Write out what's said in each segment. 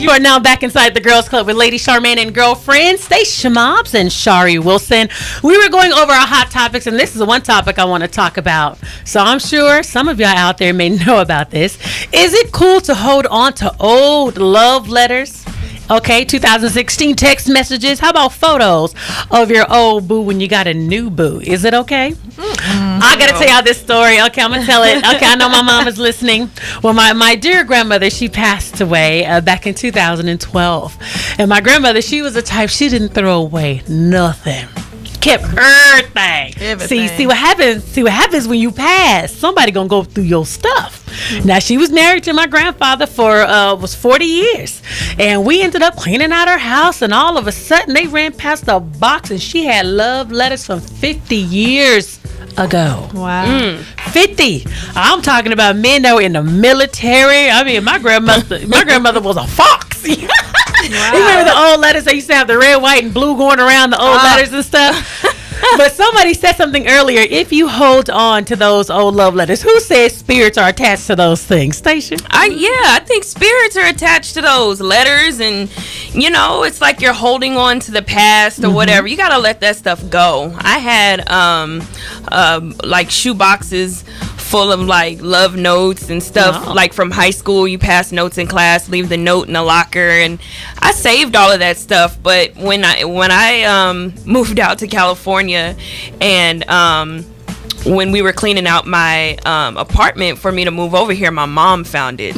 You are now back inside the Girls Club with Lady Charmaine and girlfriend Stacia Mobbs and Shari Wilson. We were going over our hot topics, and this is the one topic I want to talk about. So I'm sure some of y'all out there may know about this. Is it cool to hold on to old love letters? Okay, 2016 text messages. How about photos of your old boo when you got a new boo? Is it okay? I got to tell y'all this story. Okay, I'm going to tell it. Okay, I know my mom is listening. Well, my dear grandmother, she passed away back in 2012. And my grandmother, she was the type, she didn't throw away nothing. Kept everything. See what happens when you pass. Somebody gonna go through your stuff. Now she was married to my grandfather for was 40 years, and we ended up cleaning out her house, and all of a sudden they ran past a box, and she had love letters from 50 years ago. Wow. 50. I'm talking about men that were in the military. I mean, my grandmother was a fox. Wow. You remember the old letters? They used to have the red, white, and blue going around the old letters and stuff. But somebody said something earlier. If you hold on to those old love letters, who says spirits are attached to those things? Stacia? I think spirits are attached to those letters, and it's like you're holding on to the past or whatever. You gotta let that stuff go. I had like shoe boxes full of like love notes and stuff. Wow. Like from high school, you pass notes in class, leave the note in the locker, and I saved all of that stuff. But when I moved out to California, and when we were cleaning out my apartment for me to move over here, my mom found it.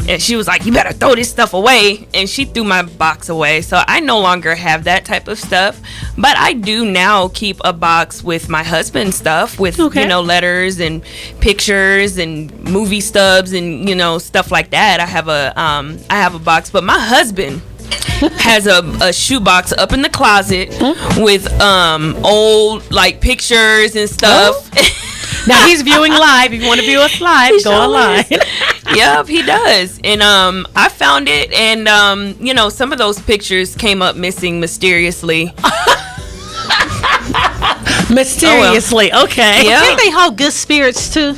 And she was like, you better throw this stuff away. And she threw my box away. So I no longer have that type of stuff. But I do now keep a box with my husband's stuff, with, letters and pictures and movie stubs and, stuff like that. I have a box. But my husband has a shoebox up in the closet with old like pictures and stuff. Now he's viewing live. If you want to view us live, go online. Yep, he does. And I found it, and some of those pictures came up missing mysteriously. Mysteriously, okay. I think they hold good spirits too.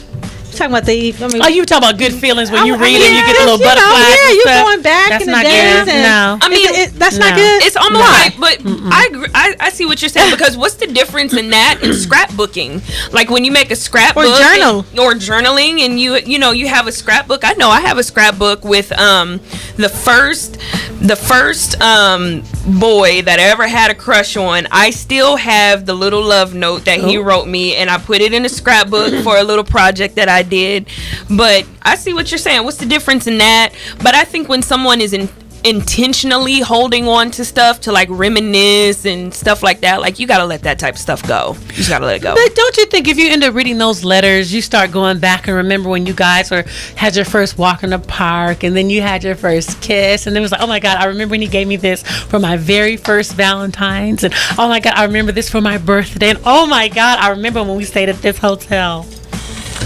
Talking about you talking about good feelings when you read it, you get a little butterflies. Yeah, and you stuff. going back That's in the not days. good. No, I mean that's not good. It's almost like, but I agree, I see what you're saying, because what's the difference in that and scrapbooking? Like when you make a scrapbook or journaling, and you have a scrapbook. I know I have a scrapbook with the first boy that I ever had a crush on. I still have the little love note that he wrote me, and I put it in a scrapbook for a little project that I did. But I see what you're saying. What's the difference in that? But I think when someone is intentionally holding on to stuff to like reminisce and stuff like that, like you gotta let that type of stuff go. You just gotta let it go. But don't you think if you end up reading those letters, you start going back and remember when you guys had your first walk in the park, and then you had your first kiss, and it was like, oh my God, I remember when he gave me this for my very first Valentine's, and oh my God, I remember this for my birthday, and oh my God, I remember when we stayed at this hotel.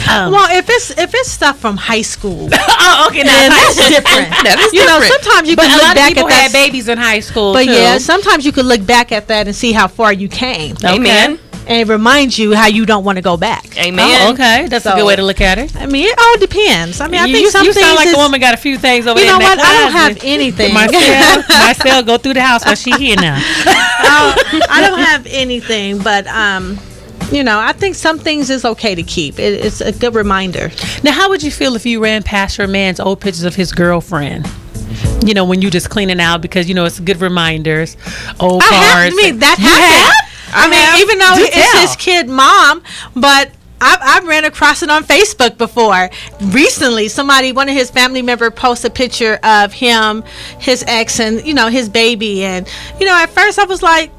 Well, if it's stuff from high school, okay, now that's different. That is different. Sometimes you can look back at that. People had babies in high school, but too. yeah, sometimes you could look back at that and see how far you came. Okay. Amen. And it reminds you how you don't want to go back. Amen. Oh, okay, that's a good way to look at it. I mean, it all depends. I mean, I think you some things sound like a woman got a few things over there. You know in what? that I don't closet. have anything. Marcel, go through the house while she here now. I don't have anything, but I think some things is okay to keep. It's a good reminder. Now, how would you feel if you ran past your man's old pictures of his girlfriend? When you just cleaning out, because it's good reminders, old cards. That happened. Even though it's his kid mom, but I ran across it on Facebook before. Recently, one of his family member posted a picture of him, his ex, and his baby, and at first I was like,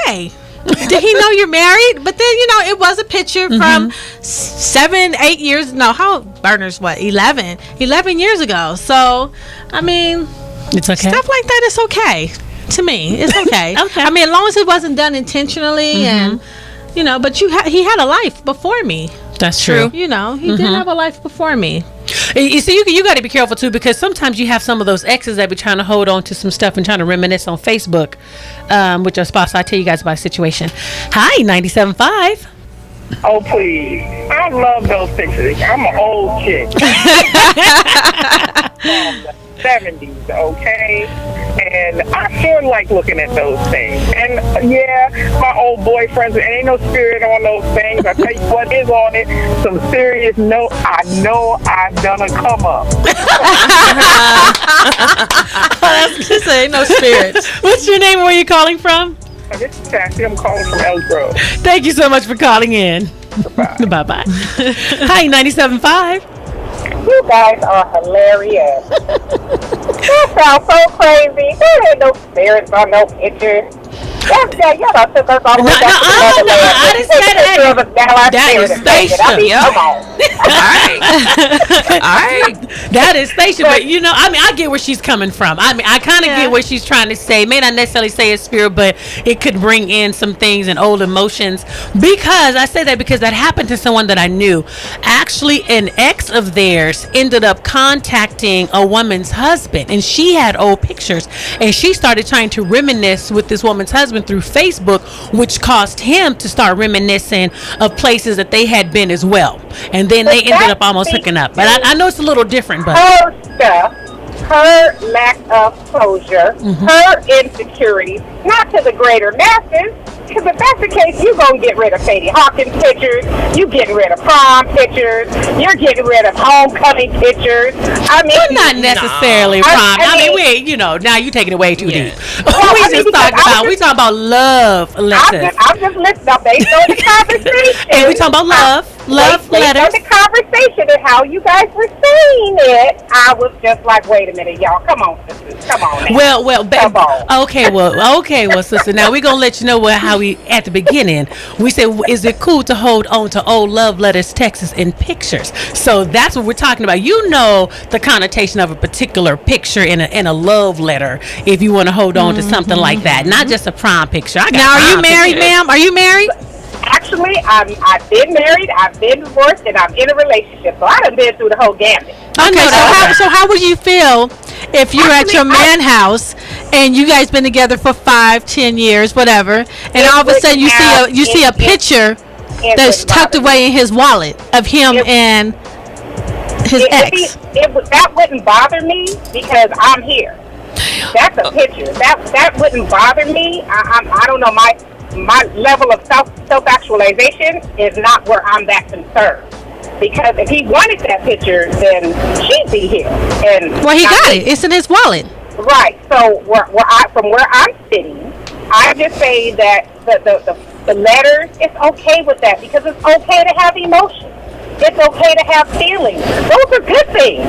hey, did he know you're married? But then it was a picture from 7-8 years. No, how Burner's what 11 years ago. So I mean, it's okay. Stuff like that is okay to me. It's okay. Okay. I mean, as long as it wasn't done intentionally, and but he had a life before me. That's true. He did have a life before me. You see, you got to be careful too, because sometimes you have some of those exes that be trying to hold on to some stuff and trying to reminisce on Facebook with your spouse. I'll tell you guys about a situation. Hi, 97.5. Oh, please. I love those pictures. I'm an old chick. 70s, okay? And I sure like looking at those things. And yeah, my old boyfriends, there ain't no spirit on those things. I tell you what is on it. Some serious note. I know I've done a come up. I was gonna say no spirits. What's your name? Where are you calling from? This is Sassy. I'm calling from Elk Grove. Thank you so much for calling in. Bye. Bye-bye. Hi, 97.5. You guys are hilarious. That sounds so crazy. There ain't no spirits on no pictures. Y'all done took us all the way back to the Netherlands. I didn't say that. That is station. I mean, come on. All right. That is station. But, you know, I mean, I get where she's coming from. I mean, I kind of get what she's trying to say. May not necessarily say it's spirit, but it could bring in some things and old emotions. Because I say that because that happened to someone that I knew. Actually, an ex of theirs ended up contacting a woman's husband, and she had old pictures, and she started trying to reminisce with this woman's husband through Facebook, which caused him to start reminiscing of places that they had been as well. And then they ended up almost hooking up. But I know it's a little different, but Her stuff, her lack of closure, her insecurities, not to the greater masses. Because if that's the case, you're going to get rid of Sadie Hawkins pictures, you getting rid of prom pictures, you're getting rid of homecoming pictures. I mean, not necessarily prom. I mean, we, you know, now you taking it way too deep. We talking about love letters. I'm just listening. Based on the conversation. And we talking about love letters. Based on the conversation and how you guys were saying it, I was just like, wait a minute, y'all. Come on, sisters. Come on now. Come on. Okay, well, sister. Now we're gonna let you know how we at the beginning. We said, is it cool to hold on to old love letters, texts, and pictures? So that's what we're talking about. You know the connotation of a particular picture in a love letter. If you want to hold on to something like that, not just a prom picture. Now, are you married, ma'am? Are you married? Actually, I've been married, I've been divorced, and I'm in a relationship. So I done been through the whole gambit. Okay, so how would you feel if you're at your man house and you guys been together for 5-10 years, whatever, and all of a sudden you see a picture that's tucked away in his wallet of him and his ex? That wouldn't bother me because I'm here. That's a picture. That wouldn't bother me. I don't know, my level of self-actualization is not where I'm that concerned. Because if he wanted that picture, then she'd be here. And well, he got it. It's in his wallet. Right. So from where I'm sitting, I just say that the letters, it's okay with that because it's okay to have emotions. It's okay to have feelings. Those are good things,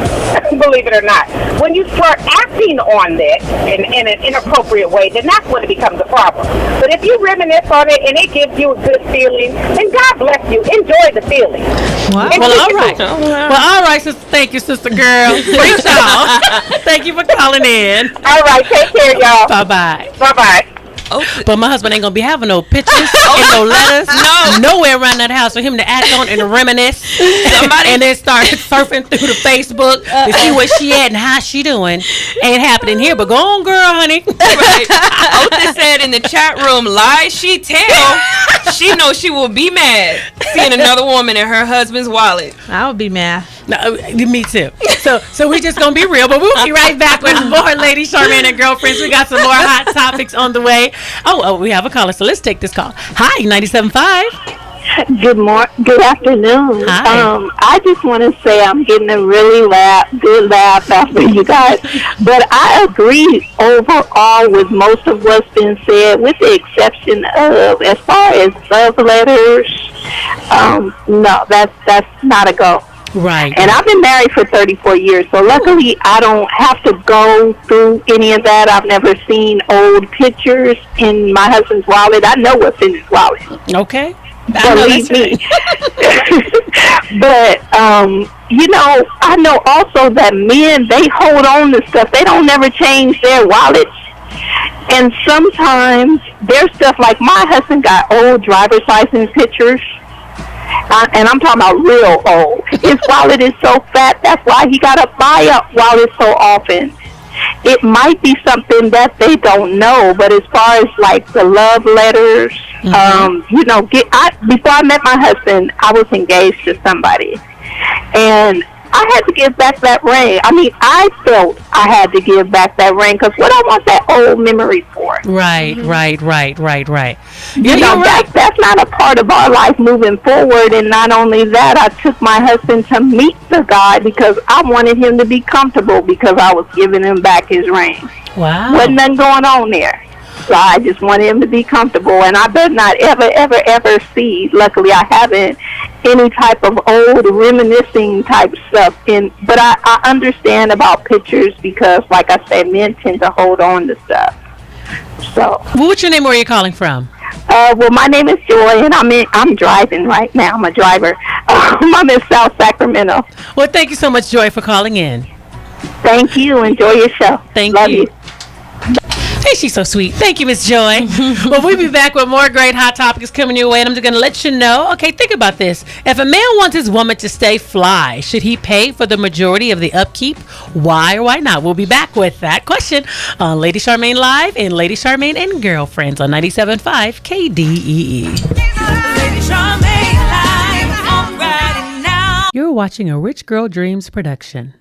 believe it or not. When you start acting on this in an inappropriate way, then that's when it becomes a problem. But if you reminisce on it and it gives you a good feeling, then God bless you. Enjoy the feeling. Wow. Well, all right. Well, all right, sister. Thank you, sister girl. Preach on. Thank you for calling in. All right. Take care, y'all. Bye-bye. Bye-bye. Oh. But my husband ain't gonna be having no pictures and no letters, nowhere around that house for him to act on and reminisce. And then start surfing through the Facebook to see where she at and how she doing. Ain't happening here, but go on, girl, honey. Right. Otis said in the chat room, lies she tell, she knows she will be mad seeing another woman in her husband's wallet. I would be mad. No, me too. So we just gonna be real, but we'll be right back with more Lady Charmaine and Girlfriends. We got some more hot topics on the way. Oh, we have a caller, so let's take this call. Hi, 97.5. Good afternoon. Hi. I just want to say I'm getting a really good laugh after you guys, but I agree overall with most of what's been said, with the exception of as far as love letters. No, that's not a go. Right. And I've been married for 34 years, so luckily I don't have to go through any of that. I've never seen old pictures in my husband's wallet. I know what's in his wallet. Okay. Believe me. But, you know, I know also that men, they hold on to stuff. They don't never change their wallets. And sometimes there's stuff like my husband got old driver's license pictures. And I'm talking about real old. His wallet is so fat, that's why he got to buy a wallet so often. It might be something that they don't know, but as far as like the love letters, you know, before I met my husband, I was engaged to somebody. And I had to give back that ring. I mean, I felt I had to give back that ring because what I want that old memory for? Right. Yeah, You know, you're right. that's not a part of our life moving forward. And not only that, I took my husband to meet the guy because I wanted him to be comfortable because I was giving him back his ring. Wow. Wasn't nothing going on there. So I just wanted him to be comfortable, and I better not ever see, luckily I haven't, any type of old reminiscing type stuff. But I understand about pictures because, like I said, men tend to hold on to stuff. So. Well, what's your name? Where are you calling from? Well, my name is Joy, and I'm driving right now. I'm a driver. I'm in South Sacramento. Well, thank you so much, Joy, for calling in. Thank you. Enjoy your show. Love you. Hey, she's so sweet. Thank you, Miss Joy. Well, we'll be back with more great hot topics coming your way, and I'm just going to let you know. Okay, think about this. If a man wants his woman to stay fly, should he pay for the majority of the upkeep? Why or why not? We'll be back with that question on Lady Charmaine Live and Lady Charmaine and Girlfriends on 97.5 KDEE. Lady Charmaine Live on Friday now. You're watching a Rich Girl Dreams production.